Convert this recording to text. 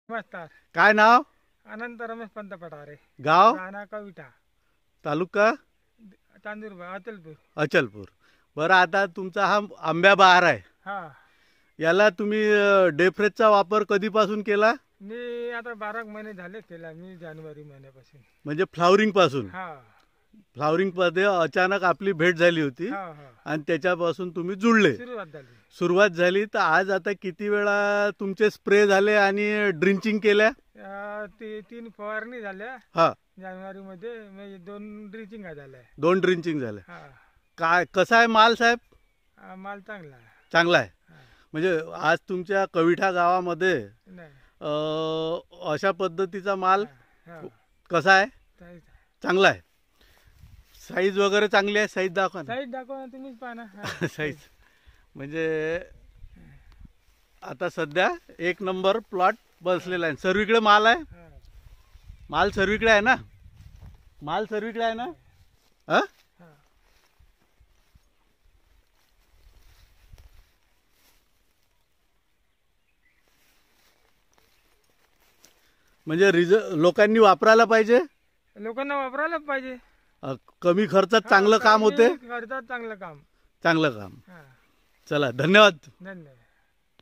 नमस्कार. काय नाव? अनंत रमेश पंत पठारे. गाव? राणा कविटा. तालुका? तांदूरबाग, अचलपूर. अचलपूर. बरं, आता तुमचा हा आंब्या बहार आहे, हा. याला तुम्ही डेफ्रेजचा वापर कधीपासून केला? मी आता 12 महिने झाले केला मी, जानेवारी महिन्यापासून. म्हणजे फ्लावरिंग पासून? हा. फ्लावरिंग मध्ये अचानक आपली भेट झाली होती हा हा. आणि त्याच्यापासून तुम्ही जुळले, सुरुवात झाली. तर आज आता किती वेळा तुमचे स्प्रे झाले आणि ड्रिंचिंग केल्या? 3 फवारणी झाल्या. हा. जानेवारी मध्ये म्हणजे 2 ड्रिचिंग झाल्या. 2 ड्रिंचिंग झाल्या. हा. काय कसा आहे माल साहेब? माल चांगला आहे. चांगला आहे. हा. म्हणजे आज तुमच्या कविठा गावामध्ये नाही. अशा पद्धतीचा माल हा. कसा आहे? साईज चांगला आहे. साईज वगैरे चांगली आहे? साईज दाखवा ना. दाखवा तुम्हीच पाहा ना. साईज म्हणजे आता सध्या 1 नंबर प्लॉट बसलेला आहे. सर्वीकडे माल आहे. हा. माल सर्वीकडे आहे ना? माल सर्वीकडे आहे ना? हा? हा. म्हणजे लोकांनी वापरायला पाहिजे. लोकांना वापरायला पाहिजे. कमी खर्चात चांगलं काम होते. खर्चात चांगलं काम. चांगलं काम. हा. चला, धन्यवाद. धन्यवाद.